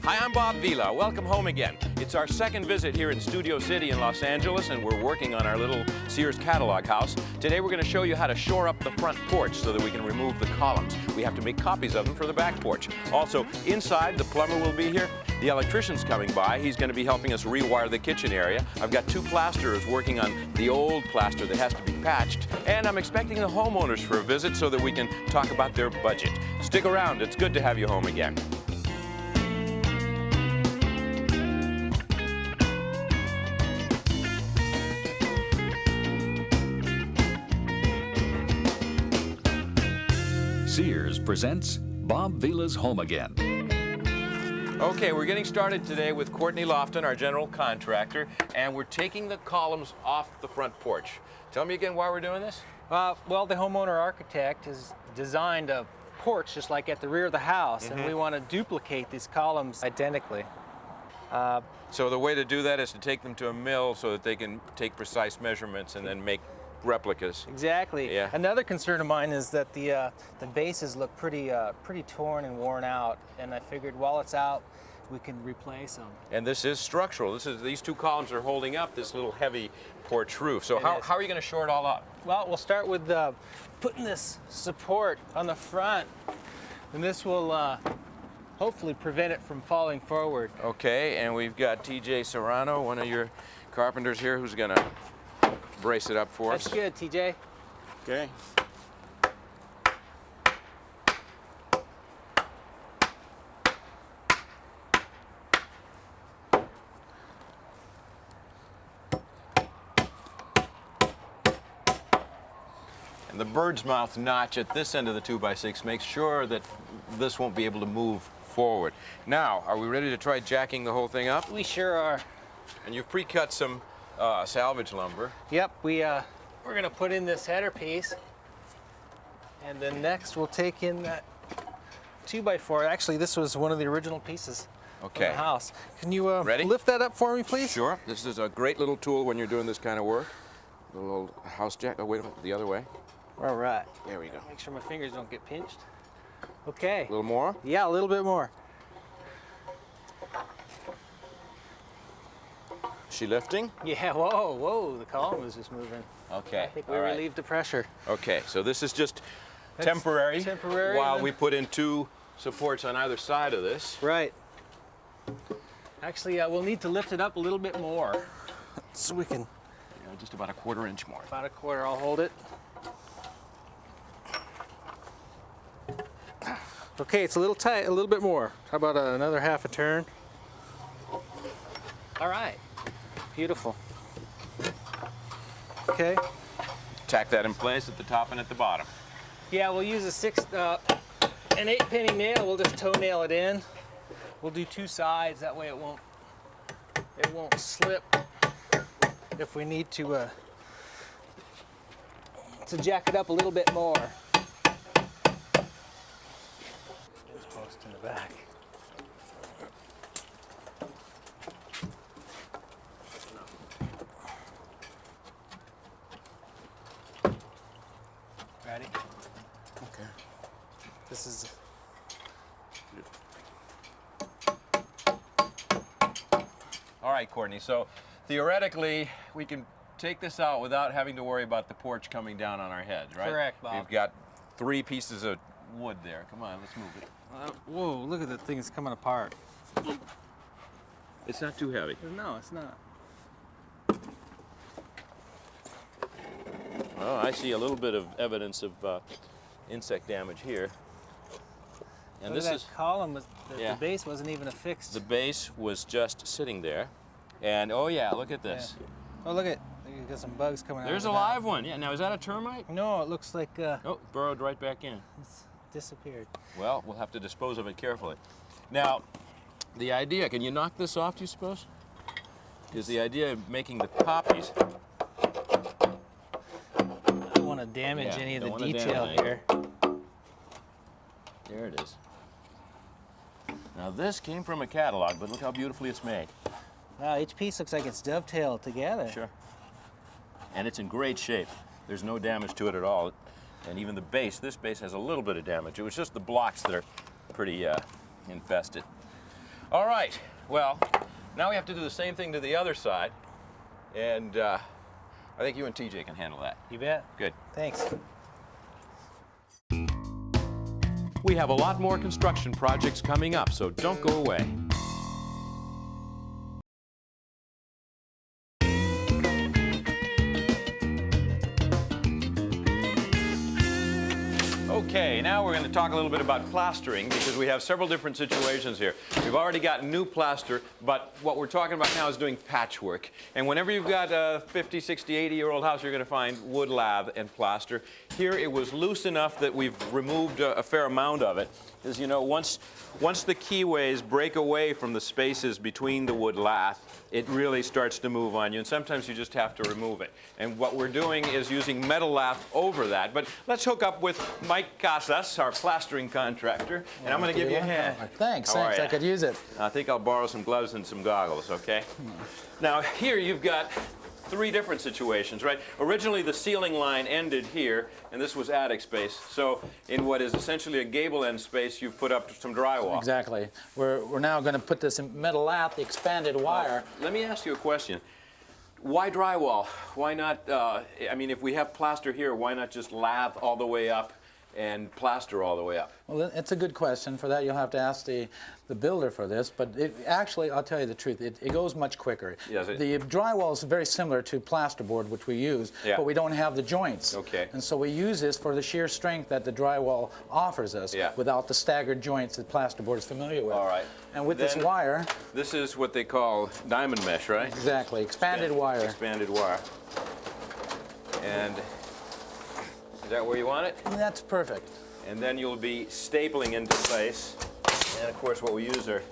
Hi, I'm Bob Vila. Welcome home again. It's our second visit here in Studio City in Los Angeles, and we're working on our little Sears catalog house. Today we're going to show you how to shore up the front porch so that we can remove the columns. We have to make copies of them for the back porch. Also, inside, the plumber will be here. The electrician's coming by. He's going to be helping us rewire the kitchen area. I've got two plasterers working on the old plaster that has to be patched. And I'm expecting the homeowners for a visit so that we can talk about their budget. Stick around. It's good to have you home again. Sears presents Bob Vila's Home Again. Okay, we're getting started today with Courtney Lofton, our general contractor, and we're taking the columns off the front porch. Tell me again why we're doing this? Well, the homeowner architect has designed a porch just like at the rear of the house, and we want to duplicate these columns identically. So the way to do that is to take them to a mill so that they can take precise measurements and then make replicas. Exactly. Yeah. Another concern of mine is that the bases look pretty torn and worn out, and I figured while it's out, we can replace them. And this is structural. These two columns are holding up this little heavy porch roof. So how are you going to shore it all up? Well, we'll start with putting this support on the front, and this will hopefully prevent it from falling forward. Okay, and we've got TJ Serrano, one of your carpenters here, who's going to brace it up for us. That's good, TJ. Okay. And the bird's mouth notch at this end of the 2x6 makes sure that this won't be able to move forward. Now, are we ready to try jacking the whole thing up? We sure are. And you've pre-cut some salvage lumber. Yep, we're going to put in this header piece, and then next we'll take in that 2x4. Actually, this was one of the original pieces of the house. Can you ready? Lift that up for me, please? Sure. This is a great little tool when you're doing this kind of work. The little house jack. Oh, wait a minute. The other way. All right. There we go. Make sure my fingers don't get pinched. Okay. A little more? Yeah, a little bit more. She lifting? Yeah, whoa, the column was just moving. Okay. I think we all right. relieved the pressure. Okay, so this is just That's temporary while then- we put in two supports on either side of this. Right. Actually, we'll need to lift it up a little bit more so we can. Just about a 1/4 inch more. About a quarter, I'll hold it. Okay, it's a little tight, a little bit more. How about another half a turn? All right, beautiful. Okay. Tack that in place at the top and at the bottom. Yeah, we'll use an 8-penny nail. We'll just toe nail it in. We'll do two sides. That way it won't slip. If we need to jack it up a little bit more. This post in the back. Ready? Okay. This is. All right, Courtney, so theoretically, we can take this out without having to worry about the porch coming down on our heads, right? Correct, Bob. We've got 3 pieces of wood there. Come on, let's move it. Whoa, look at the thing, it's coming apart. It's not too heavy. No, it's not. Oh, I see a little bit of evidence of insect damage here. And Look this at is that column, the yeah. base wasn't even affixed. the base was just sitting there. And oh yeah, look at this. Oh, look at, you got some bugs coming out. There's a of the back. live one. Yeah, now is that a termite? No, it looks like Oh, burrowed right back in. it's disappeared. Well, we'll have to dispose of it carefully. Now, the idea, can you knock this off, do you suppose? Is the idea of making the copies. I don't want to damage Yeah, any of don't the wanna detail damage here. There it is. Now this came from a catalog, but look how beautifully it's made. Wow, each piece looks like it's dovetailed together. Sure. And it's in great shape. There's no damage to it at all. And even the base, this base has a little bit of damage. It was just the blocks that are pretty infested. All right, well, now we have to do the same thing to the other side. And I think you and TJ can handle that. You bet. Good. Thanks. We have a lot more construction projects coming up, so don't go away. Okay, now we're going to talk a little bit about plastering because we have several different situations here. We've already got new plaster, but what we're talking about now is doing patchwork. And whenever you've got a 50, 60, 80-year-old house, you're going to find wood lath and plaster. Here it was loose enough that we've removed a fair amount of it. As you know, once the keyways break away from the spaces between the wood lath, it really starts to move on you, and sometimes you just have to remove it. And what we're doing is using metal lath over that. But let's hook up with Mike Casas, our plastering contractor, and I'm going to give you a hand. Thanks, How are thanks. ya? I could use it. I think I'll borrow some gloves and some goggles, okay? Now, here you've got three different situations, right? Originally, the ceiling line ended here, and this was attic space. So in what is essentially a gable end space, you've put up some drywall. Exactly. We're now going to put this in metal lath, the expanded wire. Let me ask you a question. Why drywall? Why not, I mean, if we have plaster here, why not just lath all the way up and plaster all the way up? Well, it's a good question. For that, you'll have to ask the builder for this. But actually, I'll tell you the truth, it goes much quicker. Yes, the drywall is very similar to plasterboard, which we use, Yeah. but we don't have the joints. Okay. And so we use this for the sheer strength that the drywall offers us, Yeah. without the staggered joints that plasterboard is familiar with. All right. And with this Then- wire, This is what they call diamond mesh, right? exactly, expanded wire. Expanded wire. And is that where you want it? That's perfect. And then you'll be stapling into place. And of course what we use are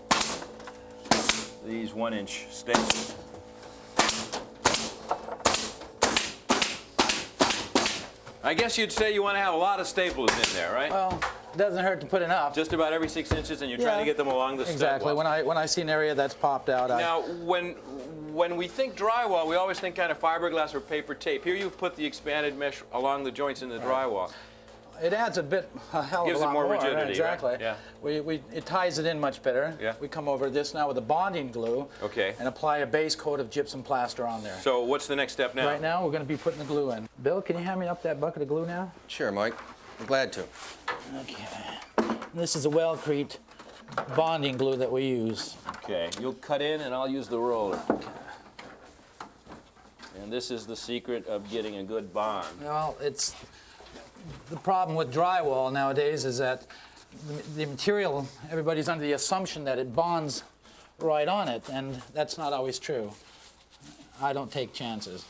these 1-inch staples. I guess you'd say you want to have a lot of staples in there, right? Well, it doesn't hurt to put enough. Just about every 6 inches, and you're trying to get them along the step Exactly. wall. When I see an area that's popped out, Now, when we think drywall, we always think kind of fiberglass or paper tape. Here you've put the expanded mesh along the joints in the drywall. it adds a hell of Gives a it lot more more. rigidity, right? Exactly. Yeah. It ties it in much better. Yeah. We come over this now with a bonding glue. Okay. And apply a base coat of gypsum plaster on there. So what's the next step now? Right now, we're going to be putting the glue in. Bill, can you hand me up that bucket of glue now? Sure, Mike. I'm glad to. Okay. This is a Wellcrete bonding glue that we use. Okay, you'll cut in and I'll use the roller. And this is the secret of getting a good bond. Well, it's the problem with drywall nowadays is that the material, everybody's under the assumption that it bonds right on it, and that's not always true. I don't take chances.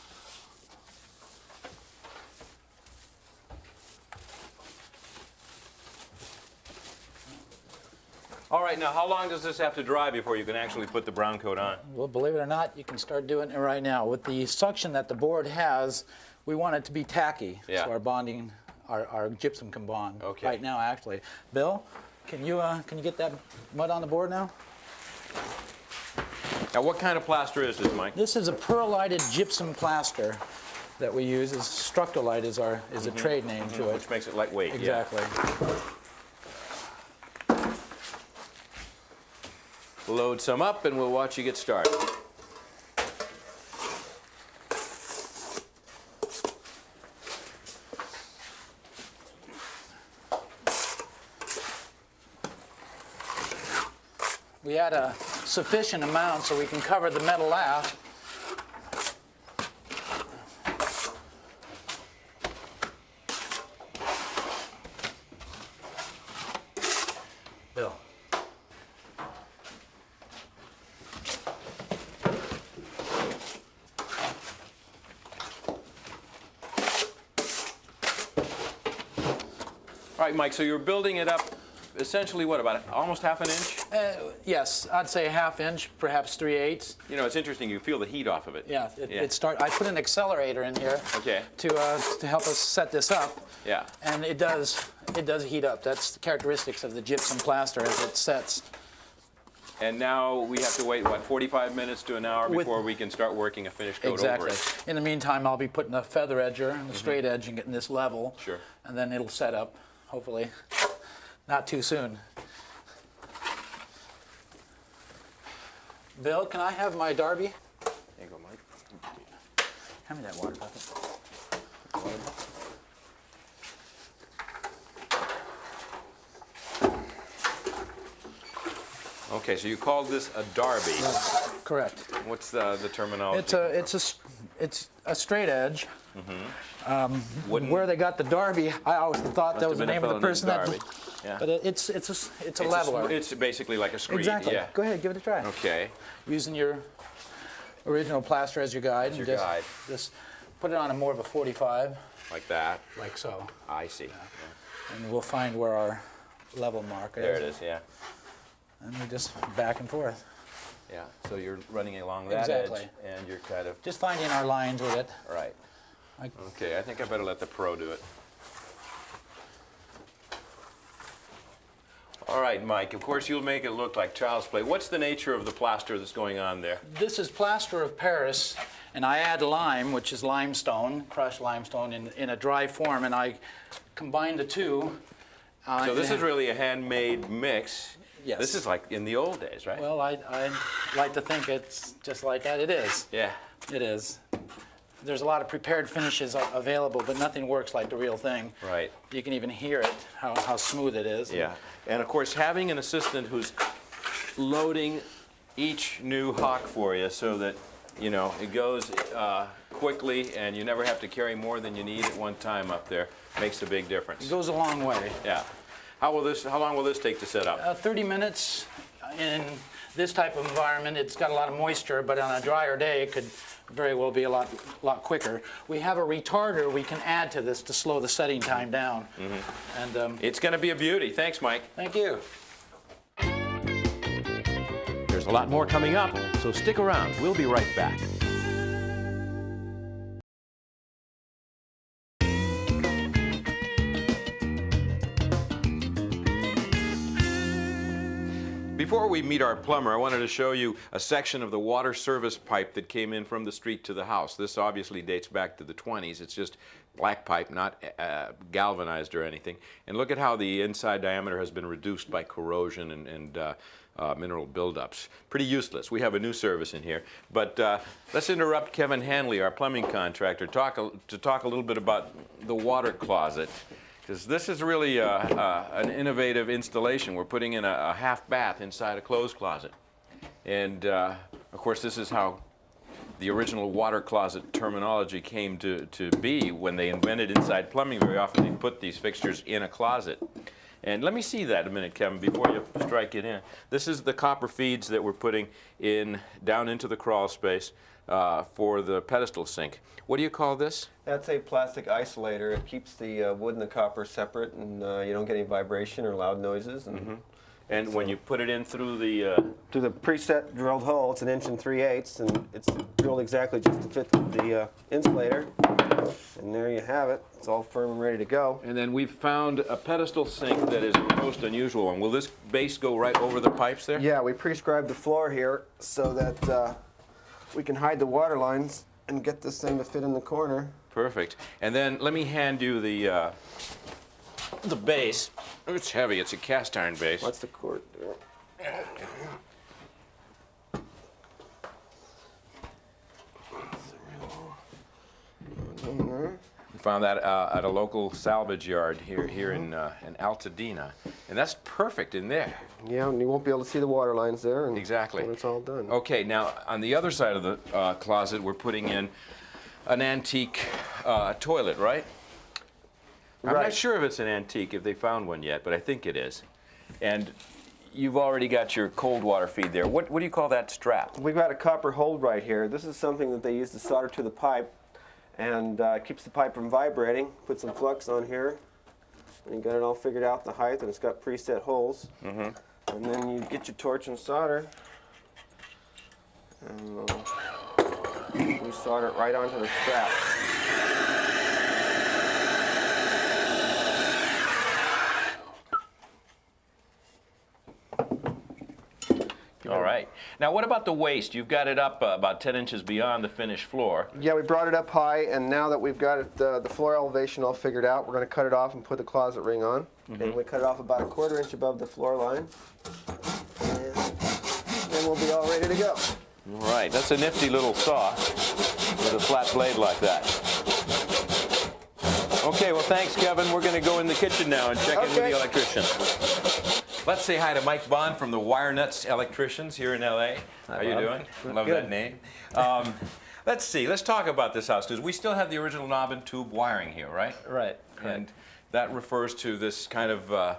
All right, now how long does this have to dry before you can actually put the brown coat on? Well, believe it or not, you can start doing it right now. With the suction that the board has, we want it to be tacky, Yeah. so our bonding, our gypsum can bond. Okay. Right now, actually. Bill, can you get that mud on the board now? Now what kind of plaster is this, Mike? This is a perlighted gypsum plaster that we use. Structolite is a trade name to it. Which makes it lightweight. Exactly. Yeah. Load some up and we'll watch you get started. We add a sufficient amount so we can cover the metal lath. Bill. All right, Mike, so you're building it up essentially, what, about almost half an inch? Yes, I'd say a ½ inch, perhaps 3/8. You know, it's interesting, you feel the heat off of it. Yeah, I put an accelerator in here Okay. to help us set this up. Yeah. And it does heat up. That's the characteristics of the gypsum plaster as it sets. And now we have to wait, what, 45 minutes to an hour before we can start working a finished coat Exactly. over it? In the meantime, I'll be putting a feather edger and a straight edge and getting this level. Sure. And then it'll set up, hopefully, not too soon. Bill, can I have my Derby? There you go, Mike. Hand me that water bucket. Okay, so you called this a derby. Correct. What's the terminology? It's a straight edge. Wooden? Where they got the Derby, I always thought Must that was the have been a name of the fellow named person that. Darby. Yeah. But it's a leveler. It's basically like a screed. Exactly. Yeah. Go ahead, give it a try. Okay. Using your original plaster as your guide. Your just, guide. Just put it on a more of a 45, Like that. like so. I see. And we'll find where our level mark is. There it is. Yeah. And we just back and forth. Yeah. So you're running along that Exactly. edge, and you're kind of Just finding our lines with it. right. Like, Okay. I think I better let the pro do it. All right, Mike. Of course, you'll make it look like child's play. What's the nature of the plaster that's going on there? this is plaster of Paris, and I add lime, which is limestone, crushed limestone, in a dry form, and I combine the two. So this is really a handmade mix. Yes. This is like in the old days, right? Well, I like to think it's just like that. It is. Yeah. It is. There's a lot of prepared finishes available, but nothing works like the real thing. Right. You can even hear it, how smooth it is. Yeah. And of course, having an assistant who's loading each new hawk for you so that, you know, it goes quickly and you never have to carry more than you need at one time up there makes a big difference. It goes a long way. Yeah. How long will this take to set up? 30 minutes in this type of environment. It's got a lot of moisture, but on a drier day, it could very well be a lot quicker. We have a retarder we can add to this to slow the setting time down. And It's going to be a beauty. Thanks, Mike. thank you. There's a lot more coming up, so stick around. We'll be right back. Before we meet our plumber, I wanted to show you a section of the water service pipe that came in from the street to the house. This obviously dates back to the 20s. It's just black pipe, not galvanized or anything. And look at how the inside diameter has been reduced by corrosion and mineral buildups. Pretty useless. We have a new service in here. But let's interrupt Kevin Hanley, our plumbing contractor, to talk a little bit about the water closet. Because this is really an innovative installation. We're putting in a half bath inside a clothes closet. And of course, this is how the original water closet terminology came to be. When they invented inside plumbing, very often they put these fixtures in a closet. And let me see that a minute, Kevin, before you strike it in. This is the copper feeds that we're putting in down into the crawl space for the pedestal sink. What do you call this? That's a plastic isolator. It keeps the wood and the copper separate, and you don't get any vibration or loud noises. And And when you put it in through the to the preset drilled hole, it's 1 3/8, and it's drilled exactly just to fit the insulator. And there you have it. It's all firm and ready to go. and then we've found a pedestal sink that is a most unusual one. Will this base go right over the pipes there? Yeah, we prescribed the floor here so that we can hide the water lines and get this thing to fit in the corner. Perfect. And then let me hand you the base. It's heavy. It's a cast iron base. What's the cord? We found that at a local salvage yard here in Altadena, and that's perfect in there. Yeah, and you won't be able to see the water lines there. And Exactly. When it's all done. Okay, now on the other side of the closet, we're putting in an antique toilet, right? I'm not Right. sure if it's an antique, if they found one yet, but I think it is. And you've already got your cold water feed there. What do you call that strap? We've got a copper hold right here. This is something that they use to solder to the pipe and keeps the pipe from vibrating. Put some flux on here, and you got it all figured out, the height, and it's got preset holes. And then you get your torch and solder, and we solder it right onto the strap. All right. Now, what about the waist? You've got it up about 10 inches beyond the finished floor. Yeah, we brought it up high, and now that we've got it, the floor elevation all figured out, we're going to cut it off and put the closet ring on. And we cut it off about 1/4 inch above the floor line. And then we'll be be all ready to go. All right, that's a nifty little saw with a flat blade like that. Okay, well, thanks, Kevin. We're going to go in the kitchen now and check in with the electrician. Let's say hi to Mike Bond from the Wire Nuts Electricians here in L.A. How you doing? Love that name. Let's see. Let's talk about this house, because we still have the original knob and tube wiring here, right? Right. And that refers to this kind of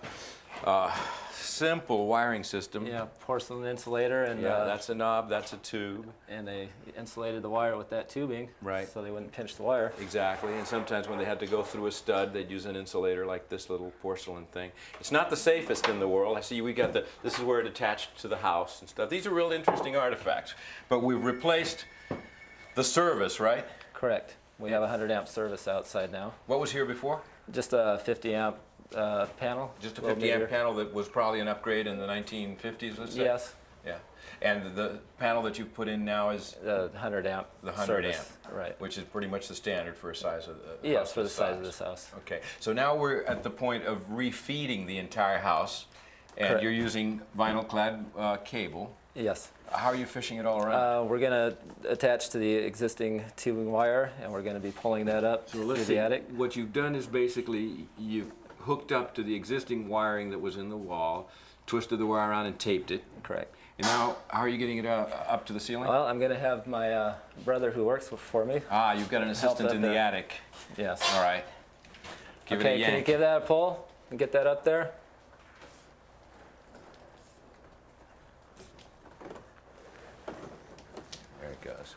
simple wiring system. Yeah, porcelain insulator, and that's a knob, that's a tube. and they insulated the wire with that tubing, Right. so they wouldn't pinch the wire. Exactly, and sometimes when they had to go through a stud, they'd use an insulator like this little porcelain thing. It's not the safest in the world. I see we got this is where it attached to the house and stuff. These are real interesting artifacts. But we've replaced the service, right? Correct. We have a 100 amp service outside now. What was here before? Just a 50 amp panel. Just a low 50 amp meter. panel that was probably an upgrade in the 1950s, let's say? Yes. Yeah. And the panel that you've put in now is The 100 amp the 100 service. amp, Right. which is pretty much the standard for a size of the Yes, house for the this size of this house. Okay, so now we're at the point of refeeding the entire house, and Correct. you're using vinyl clad cable. Yes. How are you fishing it all around? We're going to attach to the existing tubing wire, and we're going to be pulling that up through the attic. What you've done is basically you've hooked up to the existing wiring that was in the wall, twisted the wire around and taped it. Correct. And now, how are you getting it up to the ceiling? Well, I'm going to have my brother who works for me. Ah, you've got an assistant up in the there. attic. Yes. All right. Give it a Okay, can you yank. give that a pull and get that up there? There it goes.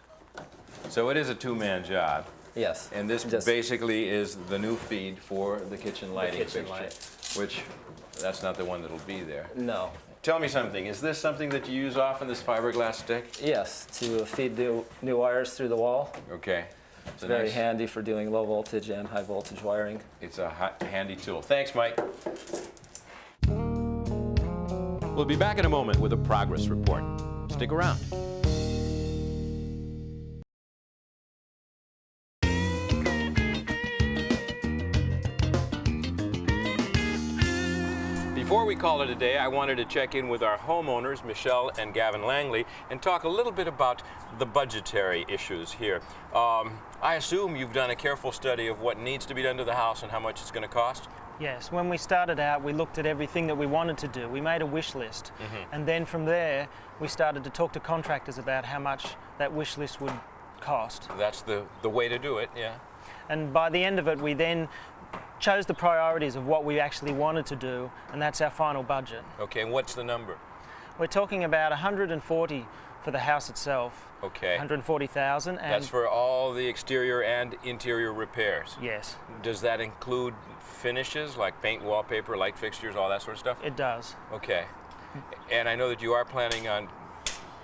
So it is a two-man job. Yes. And this Just- basically is the new feed for the kitchen lighting kitchen fixture, light. which that's not the one that'll be there. No. Tell me something. Is this something that you use often, this fiberglass stick? Yes, to feed new wires through the wall. Okay. It's very handy for doing low voltage and high voltage wiring. It's a handy tool. Thanks, Mike. We'll be back in a moment with a progress report. Stick around. Before we call it a day, I wanted to check in with our homeowners, Michelle and Gavin Langley, and talk a little bit about the budgetary issues here. I assume you've done a careful study of what needs to be done to the house and how much it's going to cost? Yes, when we started out, we looked at everything that we wanted to do. We made a wish list. And then from there, we started to talk to contractors about how much that wish list would cost. That's the way to do it, yeah. And by the end of it, we then chose the priorities of what we actually wanted to do, and that's our final budget. Okay, and what's the number? We're talking about 140 for the house itself. Okay. 140,000. And That's for all the exterior and interior repairs. yes, Does that include finishes like paint, wallpaper, light fixtures, all that sort of stuff? it does. Okay. And I know that you are planning on,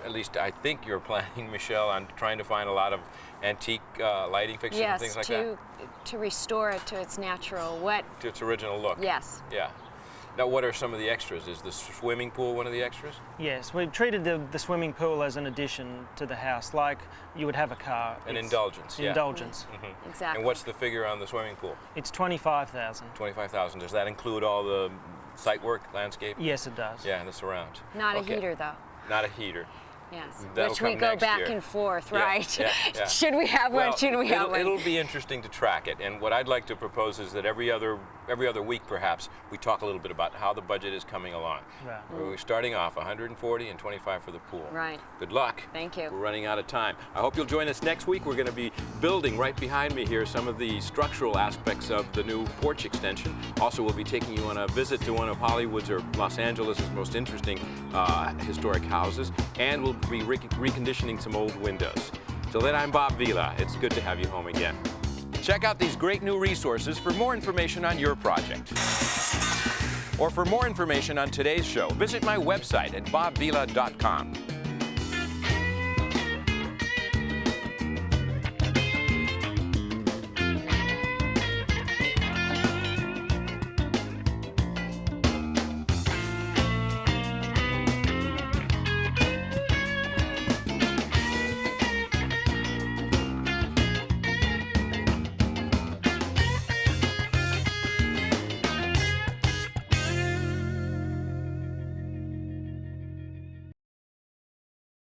at least I think you're planning, Michelle, on trying to find a lot of antique lighting fixtures and things like that? to restore it to its natural To its original look? Yes. Yeah. Now, what are some of the extras? Is the swimming pool one of the extras? Yes, we've treated the swimming pool as an addition to the house, like you would have a car. An It's indulgence, yeah. Indulgence. Exactly. And what's the figure on the swimming pool? It's 25,000. 25,000. Does that include all the site work, landscape? Yes, it does. Yeah, and the surround. Not Okay. a heater, though. Not a heater. Yes. That'll Which we come go next back year. and forth, Yeah, right? yeah. Should we have one? Should we have one? It'll be interesting to track it, and what I'd like to propose is that every other week, perhaps, we talk a little bit about how the budget is coming along. Right. We're starting off 140 and 25 for the pool. Right. Good luck. Thank you. We're running out of time. I hope you'll join us next week. We're going to be building right behind me here some of the structural aspects of the new porch extension. Also, we'll be taking you on a visit to one of Hollywood's or Los Angeles' most interesting historic houses, and we'll be reconditioning some old windows. Till then, I'm Bob Vila. It's good to have you home again. Check out these great new resources for more information on your project. Or for more information on today's show, visit my website at bobvila.com.